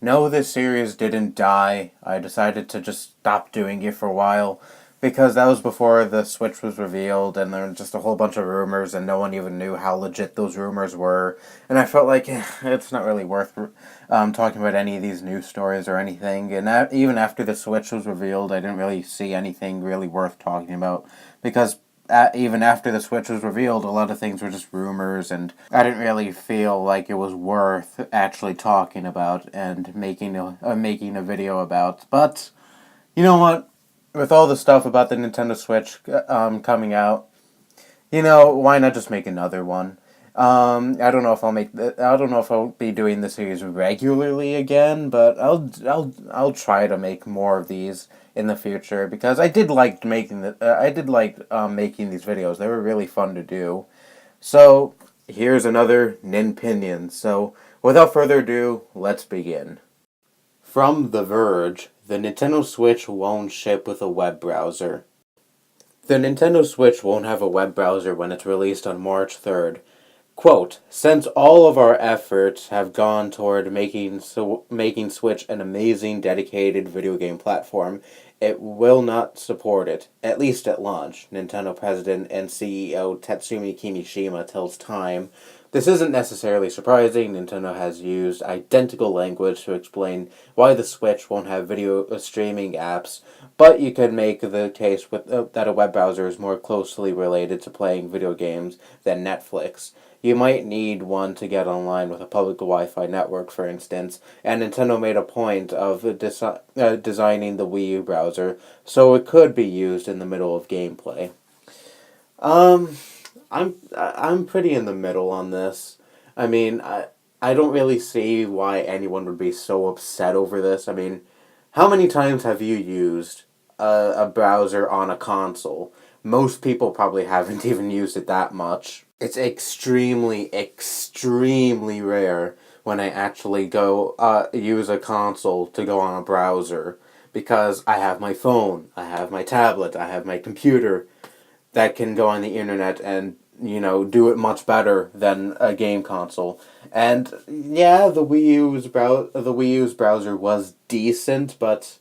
No, this series didn't die. I decided to just stop doing it for a while because that was before the Switch was revealed and there were just a whole bunch of rumors and no one even knew how legit those rumors were. And I felt like it's not really worth talking about any of these news stories or anything. And even after the Switch was revealed, I didn't really see anything really worth talking about because even after the Switch was revealed, a lot of things were just rumors, and I didn't really feel like it was worth actually talking about and making a video about. But you know what? With all the stuff about the Nintendo Switch coming out, why not just make another one? I don't know if I don't know if I'll be doing this series regularly again, but I'll try to make more of these in the future because I did like making making these videos. They were really fun to do. So here's another Nin-Pinions. So without further ado, let's begin. From The Verge, the Nintendo Switch won't ship with a web browser. The Nintendo Switch won't have a web browser when it's released on March 3rd. Quote, since all of our efforts have gone toward making Switch an amazing dedicated video game platform, it will not support it, at least at launch, Nintendo President and CEO Tatsumi Kimishima tells Time. This isn't necessarily surprising. Nintendo has used identical language to explain why the Switch won't have video streaming apps, but you could make the case that a web browser is more closely related to playing video games than Netflix. You might need one to get online with a public Wi-Fi network, for instance, and Nintendo made a point of designing the Wii U browser so it could be used in the middle of gameplay. I'm pretty in the middle on this. I mean, I don't really see why anyone would be so upset over this. I mean, how many times have you used a browser on a console? Most people probably haven't even used it that much. It's extremely, extremely rare when I actually go use a console to go on a browser because I have my phone, I have my tablet, I have my computer that can go on the internet and do it much better than a game console. And yeah, the Wii U's browser was decent, but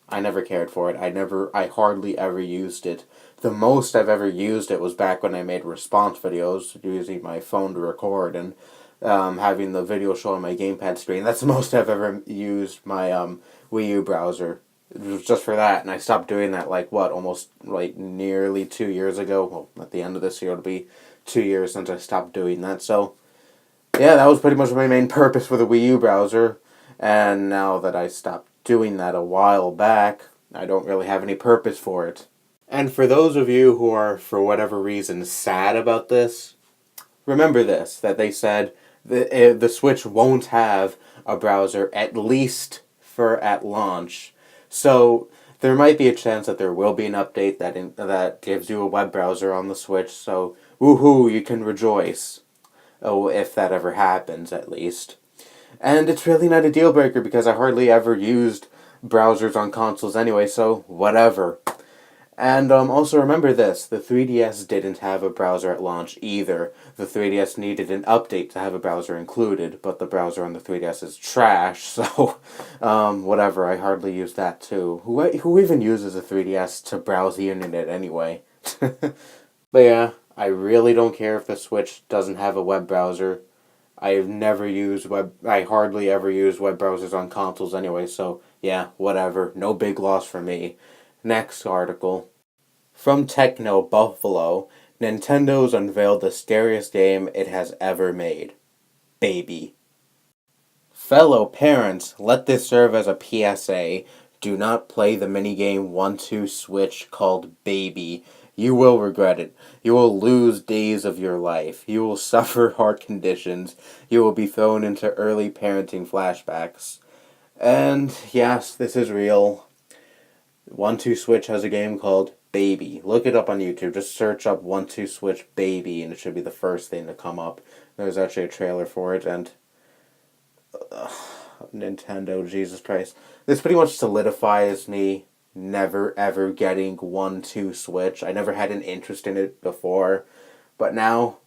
I never cared for it. I hardly ever used it. The most I've ever used it was back when I made response videos using my phone to record and having the video show on my gamepad screen. That's the most I've ever used my Wii U browser. It was just for that, and I stopped doing that almost nearly 2 years ago. Well, at the end of this year it'll be 2 years since I stopped doing that. So yeah, that was pretty much my main purpose for the Wii U browser. And now that I stopped doing that a while back, I don't really have any purpose for it. And for those of you who are, for whatever reason, sad about this, remember this, that they said the Switch won't have a browser, at least for at launch. So there might be a chance that there will be an update that gives you a web browser on the Switch, so woohoo, you can rejoice. Oh, if that ever happens, at least. And it's really not a deal breaker because I hardly ever used browsers on consoles anyway, so whatever. And also remember this, the 3DS didn't have a browser at launch either. The 3DS needed an update to have a browser included, but the browser on the 3DS is trash, so whatever, I hardly use that too. Who even uses a 3DS to browse the internet anyway? But yeah, I really don't care if the Switch doesn't have a web browser. I hardly ever use web browsers on consoles anyway, so yeah, whatever. No big loss for me. Next article. From Techno Buffalo, Nintendo's unveiled the scariest game it has ever made. Baby. Fellow parents, let this serve as a PSA. Do not play the minigame 1-2 Switch called Baby. You will regret it. You will lose days of your life. You will suffer heart conditions. You will be thrown into early parenting flashbacks. And yes, this is real. 1-2 Switch has a game called Baby. Look it up on YouTube. Just search up 1-2 Switch Baby and it should be the first thing to come up. There's actually a trailer for it and Nintendo, Jesus Christ. This pretty much solidifies me never ever getting 1-2 Switch. I never had an interest in it before, but now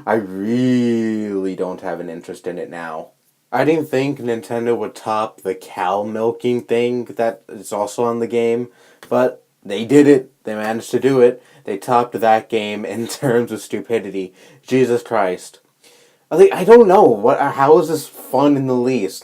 I really don't have an interest in it now. I didn't think Nintendo would top the cow milking thing that is also on the game, but they did it. They managed to do it. They topped that game in terms of stupidity. Jesus Christ. I don't know what. How is this fun in the least?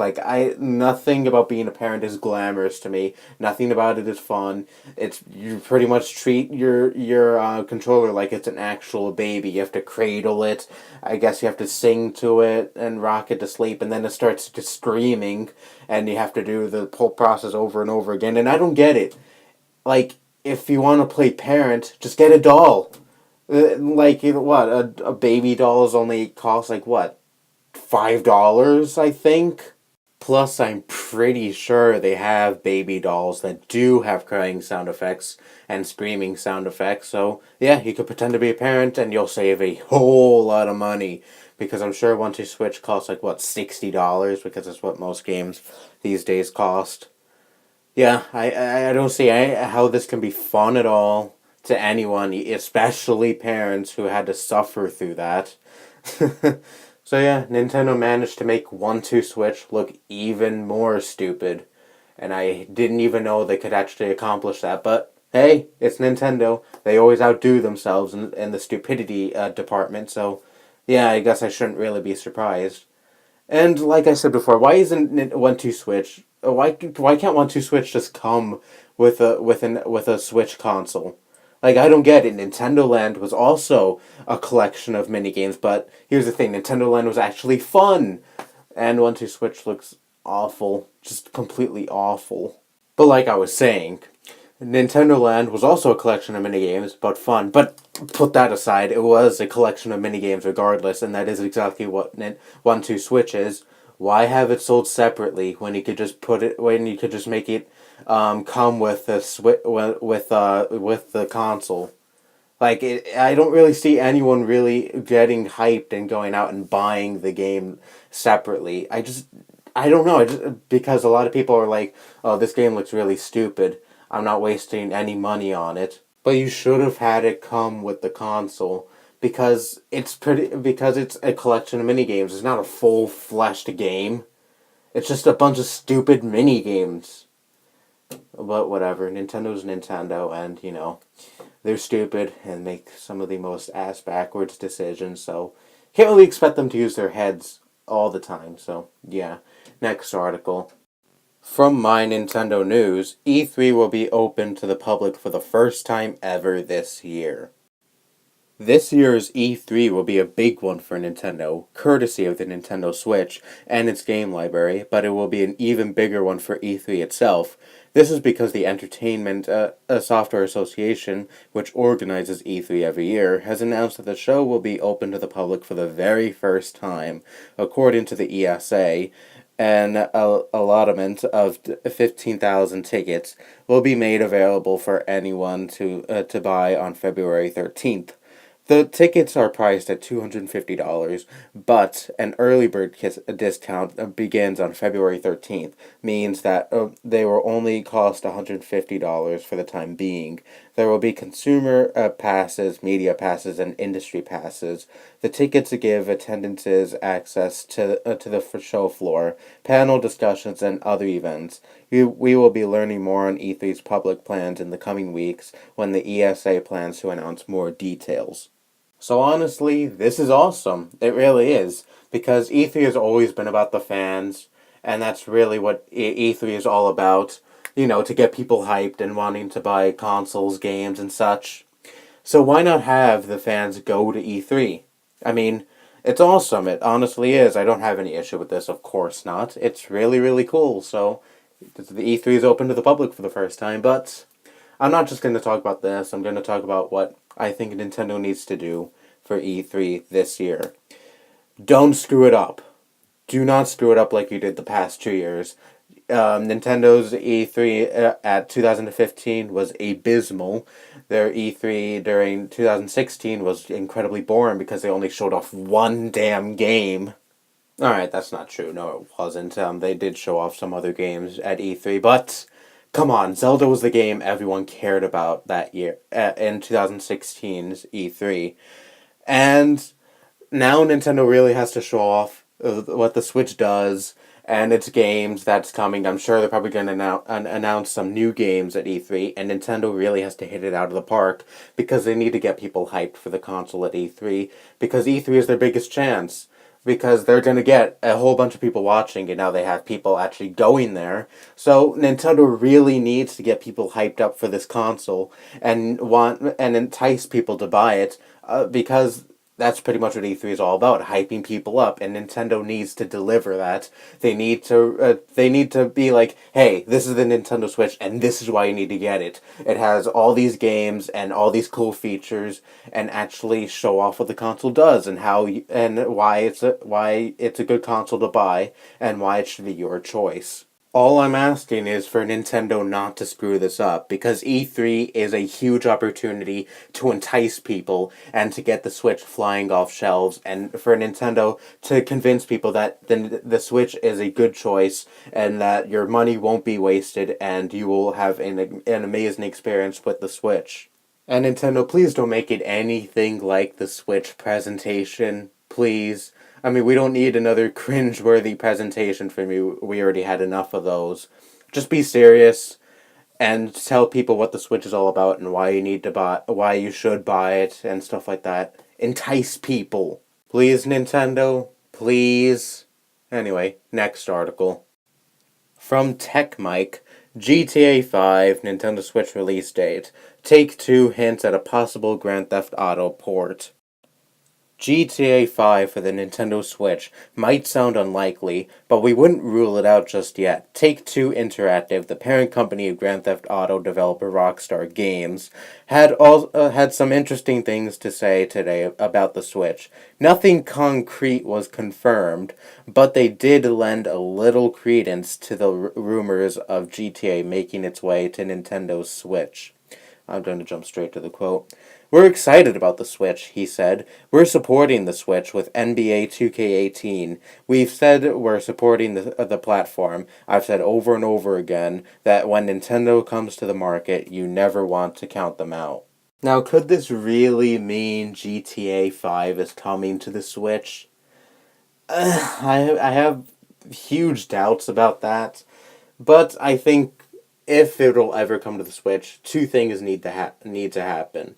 Nothing about being a parent is glamorous to me. Nothing about it is fun. It's you pretty much treat your controller like it's an actual baby. You have to cradle it. I guess you have to sing to it and rock it to sleep, and then it starts just screaming, and you have to do the whole process over and over again. And I don't get it. Like, if you want to play parent, just get a doll. What a baby doll is only costs like what $5, I think. Plus, I'm pretty sure they have baby dolls that do have crying sound effects and screaming sound effects. So yeah, you could pretend to be a parent and you'll save a whole lot of money. Because I'm sure once you switch costs like what $60, because that's what most games these days cost. Yeah, I don't see how this can be fun at all to anyone, especially parents who had to suffer through that. So yeah, Nintendo managed to make 1-2 Switch look even more stupid. And I didn't even know they could actually accomplish that. But hey, it's Nintendo. They always outdo themselves in the stupidity department. So yeah, I guess I shouldn't really be surprised. And like I said before, why isn't 1-2 Switch? Why can't 1-2 Switch just come with a Switch console? Like, I don't get it. Nintendo Land was also a collection of mini games, but here's the thing: Nintendo Land was actually fun, and 1-2 Switch looks awful, just completely awful. But like I was saying, Nintendo Land was also a collection of minigames, but fun. But put that aside, it was a collection of minigames regardless, and that is exactly what 1-2 Switch is. Why have it sold separately when you could just make it come with the with the console? I don't really see anyone really getting hyped and going out and buying the game separately. I don't know. Because a lot of people are like, "Oh, this game looks really stupid. I'm not wasting any money on it." But you should have had it come with the console because it's a collection of mini games. It's not a full-fleshed game. It's just a bunch of stupid mini games. But whatever, Nintendo's Nintendo, and they're stupid and make some of the most ass backwards decisions. So can't really expect them to use their heads all the time. So yeah, next article. From My Nintendo News, E3 will be open to the public for the first time ever this year. This year's E3 will be a big one for Nintendo, courtesy of the Nintendo Switch and its game library, but it will be an even bigger one for E3 itself. This is because the Entertainment Software Association, which organizes E3 every year, has announced that the show will be open to the public for the very first time. According to the ESA, an allotment of 15,000 tickets will be made available for anyone to buy on February 13th. The tickets are priced at $250, but an early bird discount begins on February 13th, means that they will only cost $150 for the time being. There will be consumer passes, media passes, and industry passes. The tickets give attendances access to the show floor, panel discussions, and other events. We will be learning more on E3's public plans in the coming weeks when the ESA plans to announce more details. So honestly, this is awesome. It really is. Because E3 has always been about the fans, and that's really what E3 is all about. To get people hyped and wanting to buy consoles, games, and such. So why not have the fans go to E3? I mean, it's awesome. It honestly is. I don't have any issue with this, of course not. It's really, really cool. So, the E3 is open to the public for the first time, but I'm not just going to talk about this. I'm going to talk about what I think Nintendo needs to do for E3 this year. Don't screw it up. Do not screw it up like you did the past 2 years. Nintendo's E3 at 2015 was abysmal. Their E3 during 2016 was incredibly boring because they only showed off one damn game. Alright, that's not true. No, it wasn't. They did show off some other games at E3, but come on, Zelda was the game everyone cared about that year in 2016's E3. And now Nintendo really has to show off what the Switch does and its games that's coming. I'm sure they're probably going to announce some new games at E3, and Nintendo really has to hit it out of the park because they need to get people hyped for the console at E3 because E3 is their biggest chance. Because they're going to get a whole bunch of people watching, and now they have people actually going there. So Nintendo really needs to get people hyped up for this console and entice people to buy it, because that's pretty much what E3 is all about, hyping people up, and Nintendo needs to deliver that. They need to be like, hey, this is the Nintendo Switch, and this is why you need to get it. It has all these games and all these cool features, and actually show off what the console does and why it's a good console to buy and why it should be your choice. All I'm asking is for Nintendo not to screw this up, because E3 is a huge opportunity to entice people and to get the Switch flying off shelves, and for Nintendo to convince people that the Switch is a good choice and that your money won't be wasted and you will have an amazing experience with the Switch. And Nintendo, please don't make it anything like the Switch presentation, please. I mean, we don't need another cringe-worthy presentation from you. We already had enough of those. Just be serious and tell people what the Switch is all about and why you should buy it and stuff like that. Entice people. Please, Nintendo. Please. Anyway, next article. From Tech Mike, GTA 5 Nintendo Switch release date. Take-Two hints at a possible Grand Theft Auto port. GTA 5 for the Nintendo Switch might sound unlikely, but we wouldn't rule it out just yet. Take-Two Interactive, the parent company of Grand Theft Auto developer Rockstar Games, had some interesting things to say today about the Switch. Nothing concrete was confirmed, but they did lend a little credence to the rumors of GTA making its way to Nintendo's Switch. I'm going to jump straight to the quote. "We're excited about the Switch," he said. "We're supporting the Switch with NBA 2K18. We've said we're supporting the platform. I've said over and over again that when Nintendo comes to the market, you never want to count them out." Now, could this really mean GTA 5 is coming to the Switch? I have huge doubts about that, but I think if it'll ever come to the Switch, two things need to happen.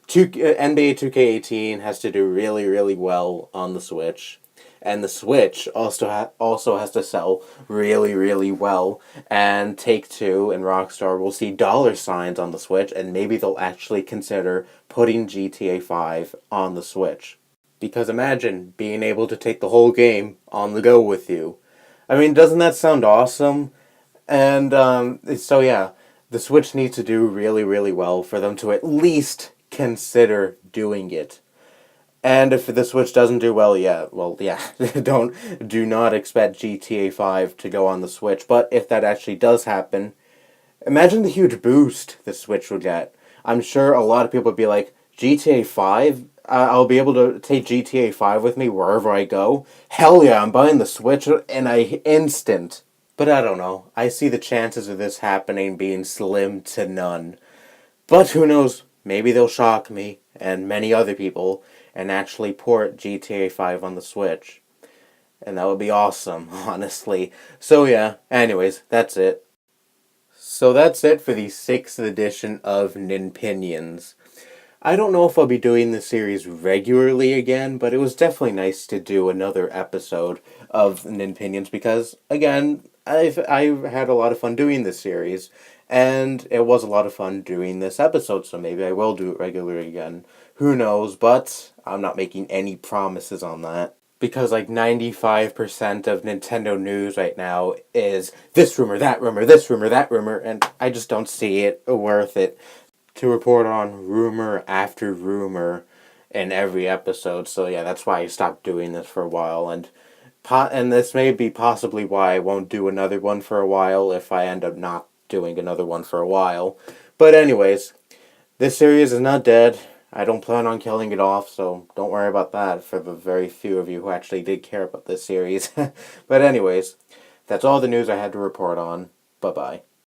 NBA 2K18 has to do really, really well on the Switch, and the Switch also has to sell really, really well, and Take-Two and Rockstar will see dollar signs on the Switch, and maybe they'll actually consider putting GTA 5 on the Switch. Because imagine being able to take the whole game on the go with you. I mean, doesn't that sound awesome? And so yeah, the Switch needs to do really, really well for them to at least consider doing it. And if the Switch doesn't do well, do not expect GTA 5 to go on the Switch. But if that actually does happen, imagine the huge boost the Switch would get. I'm sure a lot of people would be like, GTA 5? I'll be able to take GTA 5 with me wherever I go? Hell yeah, I'm buying the Switch in an instant. But I don't know. I see the chances of this happening being slim to none. But who knows? Maybe they'll shock me and many other people and actually port GTA 5 on the Switch. And that would be awesome, honestly. So yeah, anyways, that's it. So that's it for the 6th edition of Nin-Pinions. I don't know if I'll be doing this series regularly again, but it was definitely nice to do another episode of Nin-Pinions because, again, I've had a lot of fun doing this series, and it was a lot of fun doing this episode, so maybe I will do it regularly again. Who knows, but I'm not making any promises on that. Because like 95% of Nintendo news right now is this rumor, that rumor, this rumor, that rumor, and I just don't see it worth it to report on rumor after rumor in every episode. So yeah, that's why I stopped doing this for a while, and this may be possibly why I won't do another one for a while if I end up not doing another one for a while. But anyways, this series is not dead. I don't plan on killing it off, so don't worry about that for the very few of you who actually did care about this series. But anyways, that's all the news I had to report on. Bye-bye.